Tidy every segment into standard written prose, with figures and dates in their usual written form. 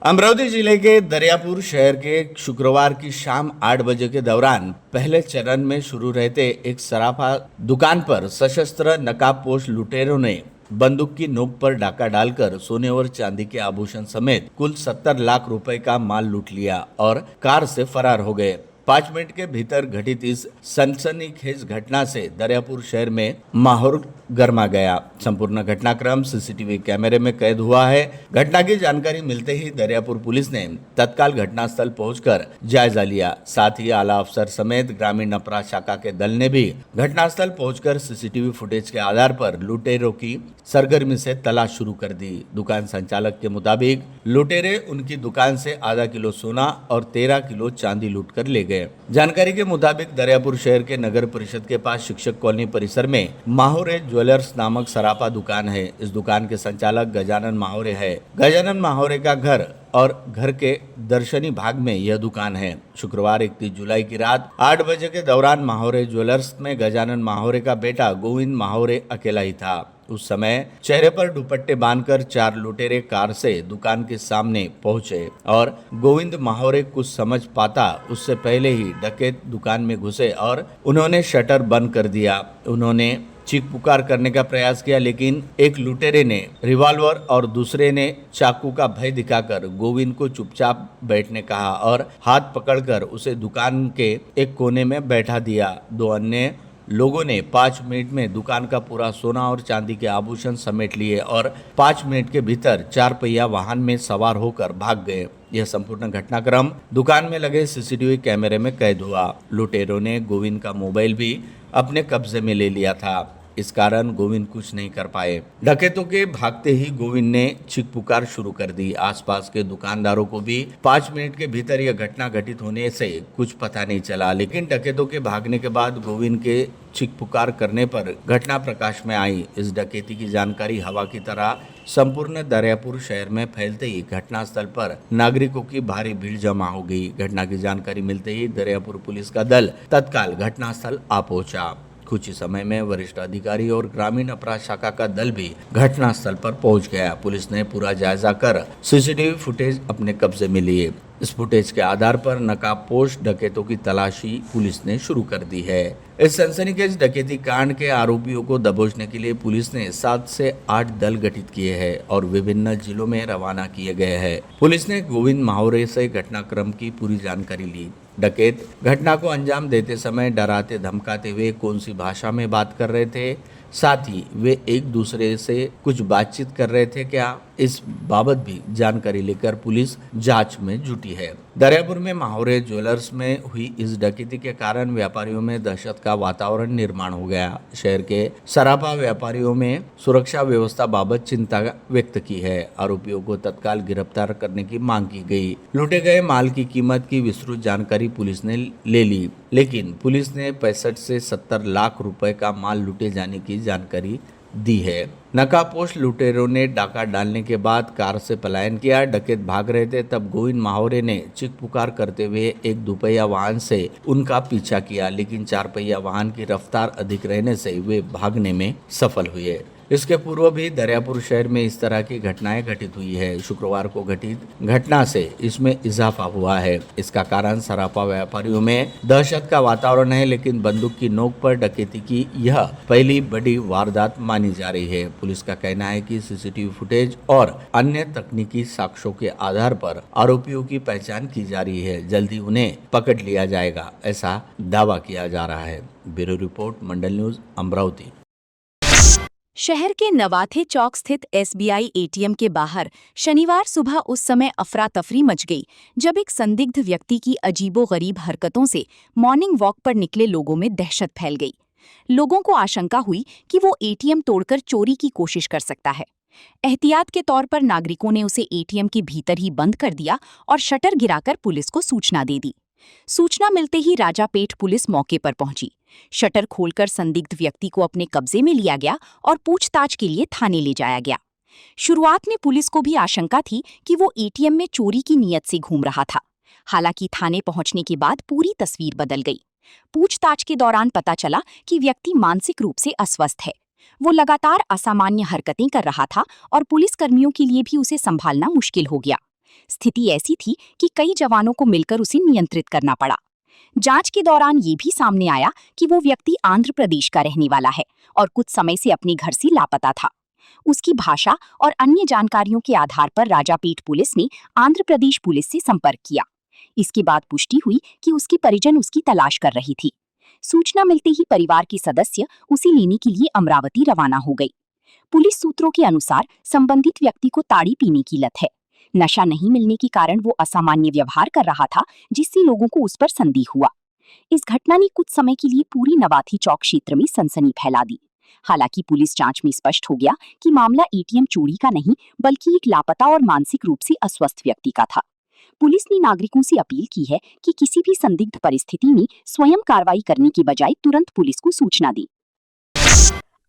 अमरावती जिले के दरियापुर शहर के शुक्रवार की शाम 8 बजे के दौरान पहले चरण में शुरू रहते एक सराफा दुकान पर सशस्त्र नकाबपोश लुटेरों ने बंदूक की नोक पर डाका डालकर सोने और चांदी के आभूषण समेत कुल 70 लाख रुपए का माल लूट लिया और कार से फरार हो गए। 5 मिनट के भीतर घटित इस सनसनीखेज घटना से दरियापुर शहर में माहौल गर्मा गया। संपूर्ण घटनाक्रम सीसीटीवी कैमरे में कैद हुआ है। घटना की जानकारी मिलते ही दरियापुर पुलिस ने तत्काल घटनास्थल पहुंचकर जायजा लिया। साथ ही आला अफसर समेत ग्रामीण अपराध शाखा के दल ने भी घटनास्थल पहुंचकर सीसीटीवी फुटेज के आधार पर लुटेरों की सरगर्मी से तलाश शुरू कर दी। दुकान संचालक के मुताबिक लुटेरे उनकी दुकान से आधा किलो सोना और 13 किलो चांदी लूट कर ले गए। जानकारी के मुताबिक दरियापुर शहर के नगर परिषद के पास शिक्षक कॉलोनी परिसर में माहौरे ज्वेलर्स नामक सराफा दुकान है। इस दुकान के संचालक गजानन माहौरे है। गजानन माहौरे का घर और घर के दर्शनी भाग में यह दुकान है। शुक्रवार 31 जुलाई की रात 8 बजे के दौरान माहौरे ज्वेलर्स में गजानन माहौरे का बेटा गोविंद माहौरे अकेला ही था। उस समय चेहरे पर दुपट्टे बांधकर 4 लुटेरे कार से दुकान के सामने पहुंचे और गोविंद माहौरे कुछ समझ पाता उससे पहले ही डकैत दुकान में घुसे और उन्होंने शटर बंद कर दिया। उन्होंने चीख पुकार करने का प्रयास किया, लेकिन एक लुटेरे ने रिवॉल्वर और दूसरे ने चाकू का भय दिखाकर गोविंद को चुपचाप बैठने कहा और हाथ पकड़कर उसे दुकान के एक कोने में बैठा दिया। 2 अन्य लोगों ने 5 मिनट में दुकान का पूरा सोना और चांदी के आभूषण समेट लिए और 5 मिनट के भीतर 4 पहिया वाहन में सवार होकर भाग गए। यह संपूर्ण घटनाक्रम दुकान में लगे सीसीटीवी कैमरे में कैद हुआ। लुटेरों ने गोविंद का मोबाइल भी अपने कब्जे में ले लिया था। इस कारण गोविंद कुछ नहीं कर पाए। डकैतों के भागते ही गोविंद ने चीख पुकार शुरू कर दी। आसपास के दुकानदारों को भी 5 मिनट के भीतर यह घटना घटित होने से कुछ पता नहीं चला, लेकिन डकैतों के भागने के बाद गोविंद के चीख पुकार करने पर घटना प्रकाश में आई। इस डकैती की जानकारी हवा की तरह संपूर्ण दरियापुर शहर में फैलते ही घटनास्थल पर नागरिकों की भारी भीड़ जमा हो गई। घटना की जानकारी मिलते ही दरियापुर पुलिस का दल तत्काल घटनास्थल आ पहुंचा। कुछ ही समय में वरिष्ठ अधिकारी और ग्रामीण अपराध शाखा का दल भी घटनास्थल पर पहुंच गया। पुलिस ने पूरा जायजा कर सीसीटीवी फुटेज अपने कब्जे में लिए। इस फुटेज के आधार पर नकाबपोश डकैतों की तलाशी पुलिस ने शुरू कर दी है। इस सनसनीखेज डकैती कांड के आरोपियों को दबोचने के लिए पुलिस ने 7 से 8 दल गठित किए हैं और विभिन्न जिलों में रवाना किए गए हैं। पुलिस ने गोविंद माहौरे से घटनाक्रम की पूरी जानकारी ली। डकैत घटना को अंजाम देते समय डराते धमकाते हुए कौन सी भाषा में बात कर रहे थे, साथ ही वे एक दूसरे से कुछ बातचीत कर रहे थे क्या, इस बाबत भी जानकारी लेकर पुलिस जांच में जुटी है। दरियापुर में माहौरे ज्वेलर्स में हुई इस डकैती के कारण व्यापारियों में दहशत का वातावरण निर्माण हो गया। शहर के सराफा व्यापारियों में सुरक्षा व्यवस्था बाबत चिंता व्यक्त की है। आरोपियों को तत्काल गिरफ्तार करने की मांग की गई। लूटे गए माल की कीमत की विस्तृत जानकारी पुलिस ने ले ली, लेकिन पुलिस ने 65 से 70 लाख रुपए का माल लूटे जाने की जानकारी दी है। नकाबपोश लुटेरों ने डाका डालने के बाद कार से पलायन किया। डकैत भाग रहे थे, तब गोविंद माहौरे ने चीख पुकार करते हुए एक दुपहिया वाहन से उनका पीछा किया, लेकिन 4 पहिया वाहन की रफ्तार अधिक रहने से वे भागने में सफल हुए। इसके पूर्व भी दरियापुर शहर में इस तरह की घटनाएं घटित हुई है। शुक्रवार को घटित घटना से इसमें इजाफा हुआ है। इसका कारण सराफा व्यापारियों में दहशत का वातावरण है, लेकिन बंदूक की नोक पर डकैती की यह पहली बड़ी वारदात मानी जा रही है। पुलिस का कहना है कि सीसीटीवी फुटेज और अन्य तकनीकी साक्ष्यों के आधार पर आरोपियों की पहचान की जा रही है। जल्दी उन्हें पकड़ लिया जाएगा, ऐसा दावा किया जा रहा है। ब्यूरो रिपोर्ट, मंडल न्यूज, अमरावती। शहर के नवाथे चौक स्थित एसबीआई एटीएम के बाहर शनिवार सुबह उस समय अफरा तफरी मच गई जब एक संदिग्ध व्यक्ति की अजीबोगरीब हरकतों से मॉर्निंग वॉक पर निकले लोगों में दहशत फैल गई। लोगों को आशंका हुई कि वो एटीएम तोड़कर चोरी की कोशिश कर सकता है। एहतियात के तौर पर नागरिकों ने उसे एटीएम के भीतर ही बंद कर दिया और शटर गिराकर पुलिस को सूचना दे दी। सूचना मिलते ही राजापेट पुलिस मौके पर पहुंची। शटर खोलकर संदिग्ध व्यक्ति को अपने कब्जे में लिया गया और पूछताछ के लिए थाने ले जाया गया। शुरुआत में पुलिस को भी आशंका थी कि वो एटीएम में चोरी की नीयत से घूम रहा था। हालांकि थाने पहुंचने के बाद पूरी तस्वीर बदल गई। पूछताछ के दौरान पता चला कि व्यक्ति मानसिक रूप से अस्वस्थ है। वो लगातार असामान्य हरकतें कर रहा था और पुलिसकर्मियों के लिए भी उसे संभालना मुश्किल हो गया। स्थिति ऐसी थी कि कई जवानों को मिलकर उसे नियंत्रित करना पड़ा। जांच के दौरान ये भी सामने आया कि वो व्यक्ति आंध्र प्रदेश का रहने वाला है और कुछ समय से अपने घर से लापता था। उसकी भाषा और अन्य जानकारियों के आधार पर राजापेट पुलिस ने आंध्र प्रदेश पुलिस से संपर्क किया। इसके बाद पुष्टि हुई कि उसके परिजन उसकी तलाश कर रही थी। सूचना मिलते ही परिवार के सदस्य उसे लेने के लिए अमरावती रवाना हो गई। पुलिस सूत्रों के अनुसार संबंधित व्यक्ति को ताड़ी पीने की लत है। नशा नहीं मिलने के कारण वो असामान्य व्यवहार कर रहा था, जिससे लोगों को उस पर संदेह हुआ। इस घटना ने कुछ समय के लिए पूरी नवाथी चौक क्षेत्र में सनसनी फैला दी। हालांकि पुलिस जांच में स्पष्ट हो गया कि मामला एटीएम चोरी का नहीं, बल्कि एक लापता और मानसिक रूप से अस्वस्थ व्यक्ति का था। पुलिस ने नागरिकों से अपील की है कि किसी भी संदिग्ध परिस्थिति में स्वयं कार्रवाई करने के बजाय तुरंत पुलिस को सूचना दें।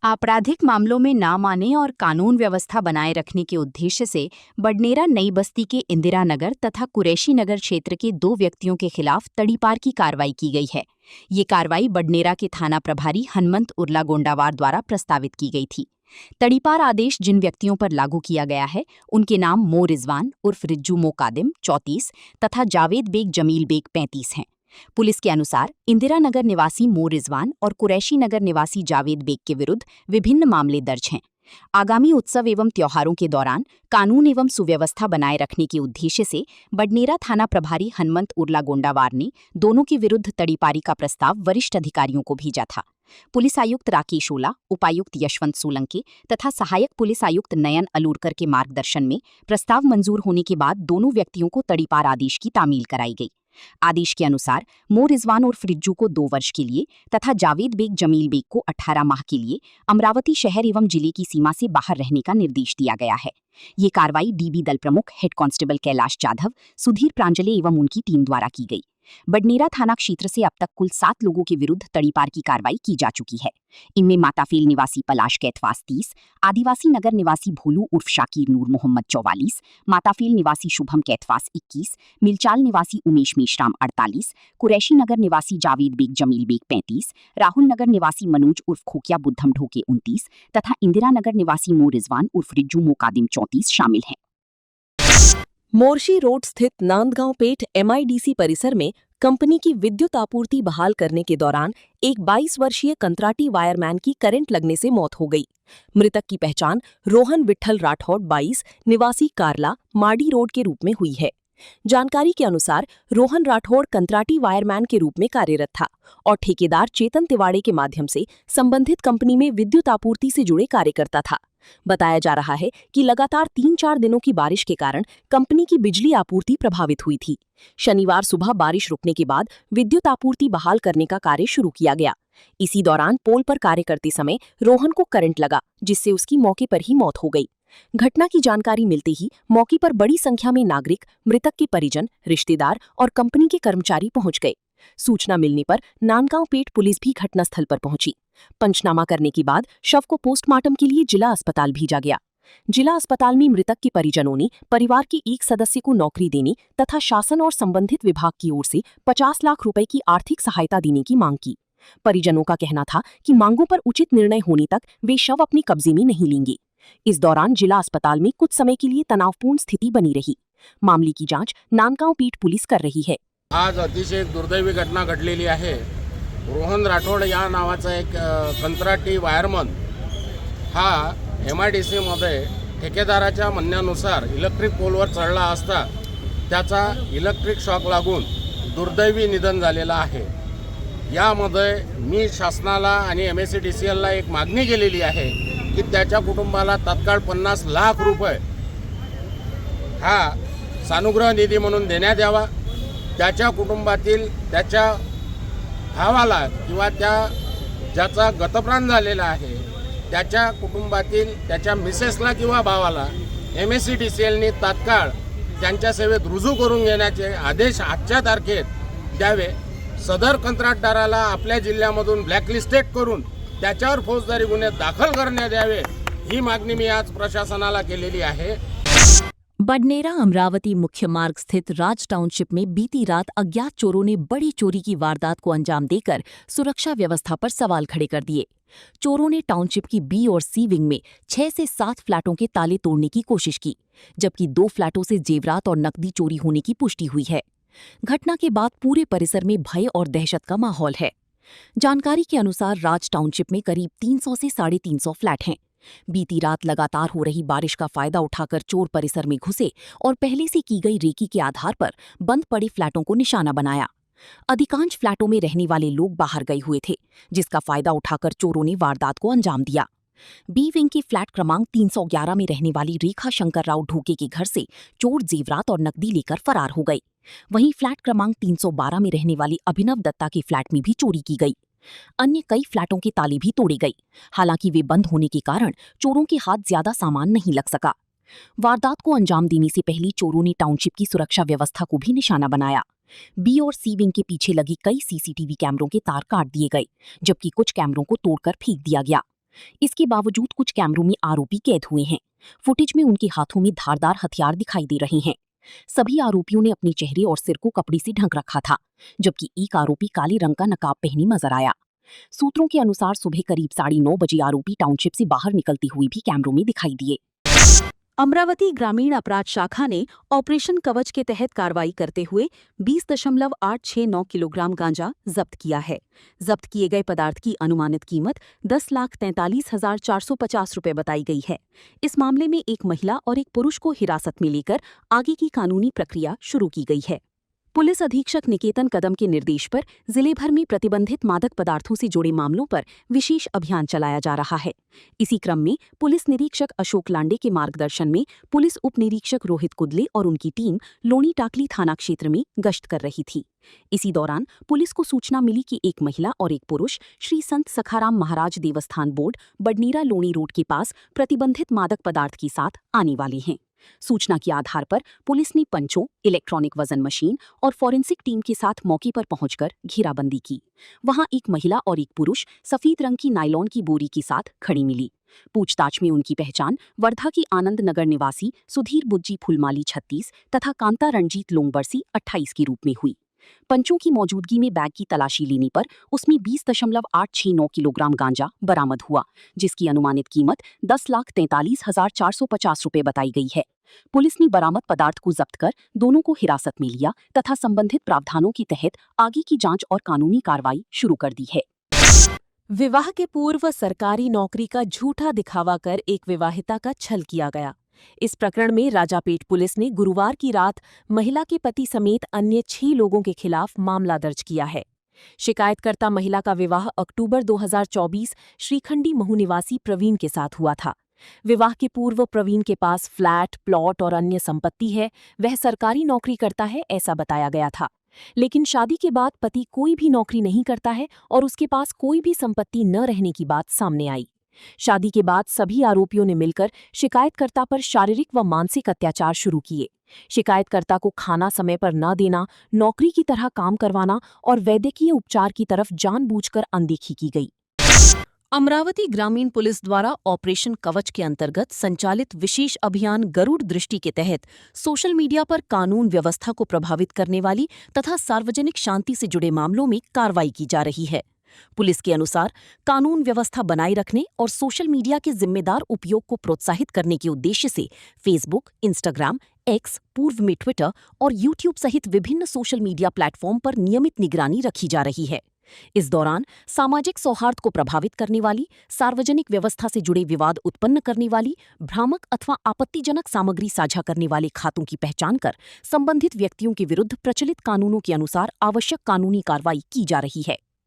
आपराधिक मामलों में नाम आने और कानून व्यवस्था बनाए रखने के उद्देश्य से बडनेरा नई बस्ती के इंदिरा नगर तथा कुरैशी नगर क्षेत्र के 2 व्यक्तियों के खिलाफ तड़ीपार की कार्रवाई की गई है। ये कार्रवाई बडनेरा के थाना प्रभारी हनुमंत उर्ला गोंडावार द्वारा प्रस्तावित की गई थी। तड़ीपार आदेश जिन व्यक्तियों पर लागू किया गया है उनके नाम मो रिजवान उर्फ रिज्जू मोकादिम 34 तथा जावेद बेग जमील बेग 35 हैं। पुलिस के अनुसार इंदिरा नगर निवासी मो रिजवान और कुरैशी नगर निवासी जावेद बेग के विरुद्ध विभिन्न मामले दर्ज हैं। आगामी उत्सव एवं त्योहारों के दौरान कानून एवं सुव्यवस्था बनाए रखने के उद्देश्य से बडनेरा थाना प्रभारी हनुमंत उर्ला गोंडावार ने दोनों के विरुद्ध तड़ीपारी का प्रस्ताव वरिष्ठ अधिकारियों को भेजा था। पुलिस आयुक्त राकेश ओला, उपायुक्त यशवंत सोलंके तथा सहायक पुलिस आयुक्त नयन अलूरकर के मार्गदर्शन में प्रस्ताव मंजूर होने के बाद दोनों व्यक्तियों को तड़ीपार आदेश की तामील कराई गई। आदेश के अनुसार मो रिजवान और फ्रिज्जू को 2 वर्ष के लिए तथा जावेद बेग जमील बेग को 18 माह के लिए अमरावती शहर एवं जिले की सीमा से बाहर रहने का निर्देश दिया गया है। ये कार्रवाई डीबी दल प्रमुख हेड कांस्टेबल कैलाश जाधव, सुधीर प्रांजले एवं उनकी टीम द्वारा की गई। बडनेरा थाना क्षेत्र से अब तक कुल 7 लोगों के विरुद्ध तड़ीपार की कार्रवाई की जा चुकी है। इनमें माताफेल निवासी पलाश कैथवास 30, आदिवासी नगर निवासी भोलू उर्फ शाकिर नूर मोहम्मद 44, माताफेल निवासी शुभम कैथवास 21, मिलचाल निवासी उमेश मेश्राम 48, कुरैशी नगर निवासी जावेद बेग जमील बेग 35, राहुल नगर निवासी मनोज उर्फ खोकिया बुद्धम ढोके 29 तथा इंदिरा नगर निवासी मो रिजवान उर्फ रिज्जू मोकादिम 34 शामिल हैं। मोर्शी रोड स्थित नांदगांव पेठ MIDC परिसर में कंपनी की विद्युत आपूर्ति बहाल करने के दौरान एक 22 वर्षीय कंत्राटी वायरमैन की करंट लगने से मौत हो गई। मृतक की पहचान रोहन विट्ठल राठौड़ 22 निवासी कारला माडी रोड के रूप में हुई है। जानकारी के अनुसार रोहन राठौड़ कंत्राटी वायरमैन के रूप में कार्यरत था और ठेकेदार चेतन तिवाड़े के माध्यम से संबंधित कंपनी में विद्युत आपूर्ति से जुड़े कार्य करता था। बताया जा रहा है कि लगातार 3-4 दिनों की बारिश के कारण कंपनी की बिजली आपूर्ति प्रभावित हुई थी। शनिवार सुबह बारिश रुकने के बाद विद्युत आपूर्ति बहाल करने का कार्य शुरू किया गया। इसी दौरान पोल पर कार्य करते समय रोहन को करंट लगा, जिससे उसकी मौके पर ही मौत हो गई। घटना की जानकारी मिलते ही मौके पर बड़ी संख्या में नागरिक, मृतक के परिजन, रिश्तेदार और कंपनी के कर्मचारी पहुंच गए। सूचना मिलने पर नांदगांव पेठ पुलिस भी घटनास्थल पर पहुंची। पंचनामा करने के बाद शव को पोस्टमार्टम के लिए जिला अस्पताल भेजा गया। जिला अस्पताल में मृतक के परिजनों ने परिवार के एक सदस्य को नौकरी देने तथा शासन और संबंधित विभाग की ओर से 50 लाख रुपए की आर्थिक सहायता देने की मांग की। परिजनों का कहना था कि मांगों पर उचित निर्णय होने तक वे शव अपने कब्जे में नहीं लेंगे। इस दौरान जिला अस्पताल में कुछ समय के लिए तनावपूर्ण स्थिति बनी रही। मामले की जांच नांदगांव पेठ पुलिस कर रही है। आज अतिशय दुर्दैवी घटना घडलेली आहे। रोहन राठोड या नावाचा एक कंत्राटी वायरमन हा MIDC मध्ये ठेकेदाराच्या म्हणण्यानुसार इलेक्ट्रिक पोलवर चढला असता त्याचा इलेक्ट्रिक शॉक लागून दुर्दैवी निधन झालेला आहे। यामध्ये मी शासनाला आणि MSEDCLला एक मागणी केलेली आहे की त्याच्या कुटुंबाला तात्काळ 50 लाख रुपये हा सानुग्रह निधी म्हणून देण्यात यावा। त्याच्या कुटुंबातील त्याच्या भावाला किंवा ज्याचा गतप्राण झालेला आहे त्याच्या कुटुंबातील त्याच्या मिसेसला किंवा भावाला MSEDCLने तात्काळ त्यांच्या सेवेत रुजू करून घेण्याचे आदेश आजच्या तारखेत द्यावे। सदर कंत्राटदाराला आपल्या जिल्ह्यामधून ब्लॅकलिस्टेड करून त्याच्यावर फौजदारी गुन्हे दाखल करण्यात यावे, ही मागणी मी आज प्रशासनाला केलेली आहे। बडनेरा अमरावती मुख्य मार्ग स्थित राज टाउनशिप में बीती रात अज्ञात चोरों ने बड़ी चोरी की वारदात को अंजाम देकर सुरक्षा व्यवस्था पर सवाल खड़े कर दिए। चोरों ने टाउनशिप की बी और सी विंग में 6 से 7 फ्लैटों के ताले तोड़ने की कोशिश की, जबकि 2 फ्लैटों से जेवरात और नकदी चोरी होने की पुष्टि हुई है। घटना के बाद पूरे परिसर में भय और दहशत का माहौल है। जानकारी के अनुसार राज टाउनशिप में करीब 300 से 350 फ्लैट हैं। बीती रात लगातार हो रही बारिश का फायदा उठाकर चोर परिसर में घुसे और पहले से की गई रेकी के आधार पर बंद पड़े फ्लैटों को निशाना बनाया। अधिकांश फ्लैटों में रहने वाले लोग बाहर गए हुए थे, जिसका फायदा उठाकर चोरों ने वारदात को अंजाम दिया। बी विंग की फ्लैट क्रमांक 311 में रहने वाली रेखा शंकर राव ढूके के घर से चोर जेवरात और नकदी लेकर फरार हो गए। वहीं फ्लैट क्रमांक 312 में रहने वाली अभिनव दत्ता के फ्लैट में भी चोरी की गई। अन्य कई फ्लैटों के ताले भी तोड़े गए। हालांकि वे बंद होने के कारण चोरों के हाथ ज्यादा सामान नहीं लग सका। वारदात को अंजाम देने से पहले चोरों ने टाउनशिप की सुरक्षा व्यवस्था को भी निशाना बनाया। बी और सी विंग के पीछे लगी कई सीसीटीवी कैमरों के तार काट दिए गए, जबकि कुछ कैमरों को तोड़कर फेंक दिया गया। इसके बावजूद कुछ कैमरों में आरोपी कैद हुए हैं। फुटेज में उनके हाथों में धारदार हथियार दिखाई दे रहे हैं। सभी आरोपियों ने अपने चेहरे और सिर को कपड़े से ढक रखा था, जबकि एक आरोपी काले रंग का नकाब पहने नजर आया। सूत्रों के अनुसार सुबह करीब 9:30 बजे आरोपी टाउनशिप से बाहर निकलते हुए भी कैमरों में दिखाई दिए। अमरावती ग्रामीण अपराध शाखा ने ऑपरेशन कवच के तहत कार्रवाई करते हुए 20.869 किलोग्राम गांजा जब्त किया है। जब्त किए गए पदार्थ की अनुमानित कीमत 10,43,450 रुपये बताई गई है। इस मामले में एक महिला और एक पुरुष को हिरासत में लेकर आगे की कानूनी प्रक्रिया शुरू की गई है। पुलिस अधीक्षक निकेतन कदम के निर्देश पर जिले भर में प्रतिबंधित मादक पदार्थों से जुड़े मामलों पर विशेष अभियान चलाया जा रहा है। इसी क्रम में पुलिस निरीक्षक अशोक लांडे के मार्गदर्शन में पुलिस उप निरीक्षक रोहित कुदले और उनकी टीम लोनी टाकली थाना क्षेत्र में गश्त कर रही थी। इसी दौरान पुलिस को सूचना मिली कि एक महिला और एक पुरुष श्री संत सखाराम महाराज देवस्थान बोर्ड बडनेरा लोनी रोड के पास प्रतिबंधित मादक पदार्थ के साथ आने वाले हैं। सूचना के आधार पर पुलिस ने पंचों, इलेक्ट्रॉनिक वजन मशीन और फॉरेंसिक टीम के साथ मौके पर पहुंचकर घेराबंदी की। वहां एक महिला और एक पुरुष सफेद रंग की नायलॉन की बोरी के साथ खड़ी मिली। पूछताछ में उनकी पहचान वर्धा की आनंद नगर निवासी सुधीर बुज्जी फुलमाली 36 तथा कांता रणजीत लोंगबरसी 28 के रूप में हुई। पंचों की मौजूदगी में बैग की तलाशी लेने पर उसमें 20.869 किलोग्राम गांजा बरामद हुआ, जिसकी अनुमानित कीमत 10,43,450 रुपये बताई गई है। पुलिस ने बरामद पदार्थ को जब्त कर दोनों को हिरासत में लिया तथा संबंधित प्रावधानों के तहत आगे की जांच और कानूनी कार्रवाई शुरू कर दी है। विवाह के पूर्व सरकारी नौकरी का झूठा दिखावा कर एक विवाहिता का छल किया गया। इस प्रकरण में राजापेट पुलिस ने गुरुवार की रात महिला के पति समेत अन्य 6 लोगों के खिलाफ मामला दर्ज किया है। शिकायतकर्ता महिला का विवाह अक्टूबर 2024 श्रीखंडी महू निवासी प्रवीण के साथ हुआ था। विवाह के पूर्व प्रवीण के पास फ्लैट, प्लॉट और अन्य संपत्ति है। वह सरकारी नौकरी करता है, ऐसा बताया गया था। लेकिन शादी के बाद पति कोई भी नौकरी नहीं करता है और उसके पास कोई भी संपत्ति न रहने की बात सामने आई। शादी के बाद सभी आरोपियों ने मिलकर शिकायतकर्ता पर शारीरिक व मानसिक अत्याचार शुरू किए। शिकायतकर्ता को खाना समय पर न देना, नौकरी की तरह काम करवाना और वैद्यकीय उपचार की तरफ जानबूझकर अनदेखी की गई। अमरावती ग्रामीण पुलिस द्वारा ऑपरेशन कवच के अंतर्गत संचालित विशेष अभियान गरुड़ दृष्टि के तहत सोशल मीडिया पर कानून व्यवस्था को प्रभावित करने वाली तथा सार्वजनिक शांति से जुड़े मामलों में कार्रवाई की जा रही है। पुलिस के अनुसार कानून व्यवस्था बनाए रखने और सोशल मीडिया के जिम्मेदार उपयोग को प्रोत्साहित करने के उद्देश्य से फेसबुक, इंस्टाग्राम, एक्स, पूर्व में ट्विटर और यूट्यूब सहित विभिन्न सोशल मीडिया प्लेटफॉर्म पर नियमित निगरानी रखी जा रही है। इस दौरान सामाजिक सौहार्द को प्रभावित करने वाली, सार्वजनिक व्यवस्था से जुड़े विवाद उत्पन्न करने वाली, भ्रामक अथवा आपत्तिजनक सामग्री साझा करने वाले खातों की पहचान कर संबंधित व्यक्तियों के विरुद्ध प्रचलित कानूनों के अनुसार आवश्यक कानूनी कार्रवाई की जा रही है।